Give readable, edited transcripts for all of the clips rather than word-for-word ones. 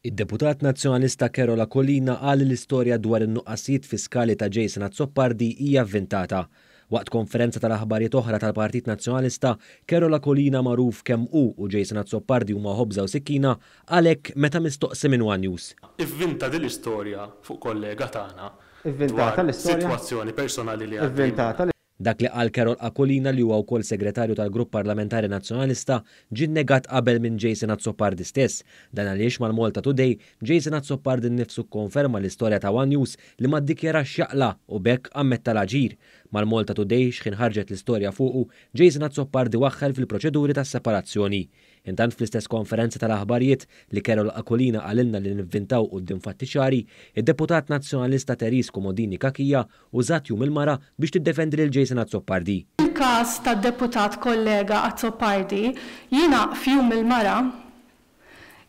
Id-deputat nazzjonalista Carola Collina qal li l-istorja dwar in-nuqqasijiet fiskali ta' Jason Azzopardi hija avventata. Waqt konferenza tal-aħbarijiet oħra tal-Partit Nazzjonalista, Carola Collina magħruf kemm u Jason Azzopardi huma ħobża u sikkina għalhekk meta mistoqsi minn One News. Ivvinta din l-istorja fuq kollega tagħna. Ivvintata l-istorja. Sitwazzjoni personali li għaddejna. Dak li qal Carola Collina li huwa wkoll segretarju tal-Grupp Parlamentari Nazzjonalista ġie negat qabel minn Jason Azzopardi stess. Dan għaliex mal-Malta Today, Jason Azzopardi nnifsu kkonferma l-istorja ta' One News li ma ddikjarax x'jaqla u bekk ammetta l-aġir. Mal-Malta Today x'kien ħarġet l-istorja fuqu, Jason Azzopardi waħħel fil-proċeduri tas-separazzjoni. Intant fl-istess konferenza tal-aħbarijiet li Carola Collina qalilna li nivvintaw quddiem fattiċari, id-deputat nazzjonalista Teris Komodini Kakija użat jum il-mara biex tiddefendi lil Jason Azzopardi. Il-każ tad-deputat kollega Azzopardi jiena f'jum il-mara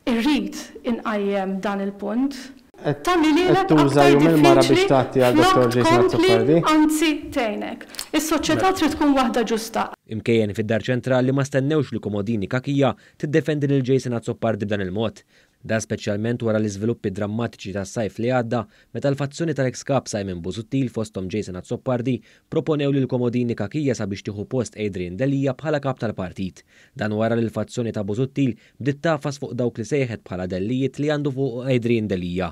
irrid inqajjem dan il-punt. Tuża jum il-mara biex tagħti għal Dr. Jason Azzopardi? Anzi tgħinek. Is-soċjetà trid tkun waħda ġusta. Imkejjen fid-Dar Ċentrali ma stennewx li Komodini Kakija tiddefendi lil Jason Azzopardi b'dan il-mod. Da speċjalment wara l-iżviluppi drammatiċi tas-sajf li għadda meta l-fazzjoni tal-ex kap Simon Busuttil fosthom Jason Azzopardi proponew lil Komodini Kakija sabiex tieħu post Adrian Delija bħala kap tal-partit. Dan wara li l-fazzjoni ta' Busuttil bdiet tafas fuq dawk li sejħet bħala dellijiet li għandu fuq Adrian Delija.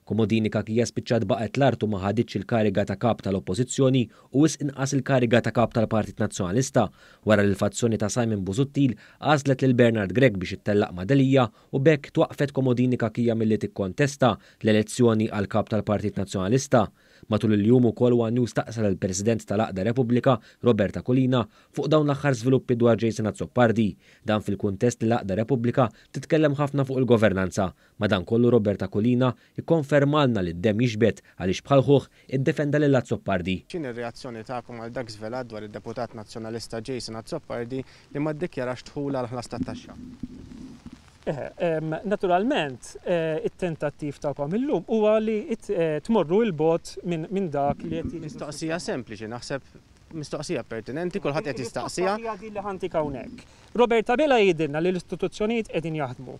Komodini Kakija spiċċat baqgħet l-artu ma ħadiċ il-kariga ta' kap tal-Oppożizzjoni u wis inqas il-kariga ta' kap tal-Partit Nazzjonalista wara li l-fazzjoni ta' Simon Busuttil għażlet lil Bernard Gregg biex ittellaq ma' Delija u bekk twaqfet Komodini Kakija milli tikkontesta l-elezzjoni għal kap tal-Partit Nazzjonalista. Matul il-jum ukoll One News taqsal il-President tal-Aqda Repubblika, Roberta Collina, fuq dawn l-aħħar żviluppi dwar Jason Azzopardi. Dan fil-kuntest li l-Aqda Repubblika titkellem ħafna fuq il-governanza. Madankollu Roberta Collina ikkonfermalna li d-dem jixbet għaliex bħalħuħ iddefenda lil Azzopardi. X'in ir-reazzjoni tagħkom għal dak żvelat dwar id-deputat nazzjonalista Jason Azzopardi li ma ddikjarax dħul għal ħlas tat-taxxa? Naturalment, it-tentattiv tagħkom illum huwa li tmorru il-bot minn dak li qed mistoqsija sempliċi, naħseb mistoqsija pertinenti, kulħadd qed jistaqsija. Li ħantik hawnhekk. Roberta Bela jgħidilna li l-istituzzjonijiet qegħdin jaħdmu.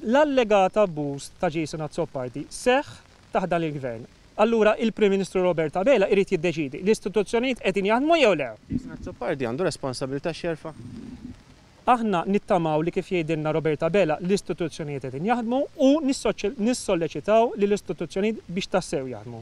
L-allegata abbuż ta' Jason Azzopardi seħħ taħt il-gvern. Allura il-Prim Ministru Roberta Bela irid jiddeċidi l-istituzzjonijiet qegħdin jaħdmu jew le. Jason Azzopardi għandu responsabilità xerfa? Aħna nittamaw li kif jgħidilna Roberta Bela l-istituzzjonijiet qegħdin jaħdmu u nissolleċitaw li l-istituzzjonijiet biex tassew jaħdmu.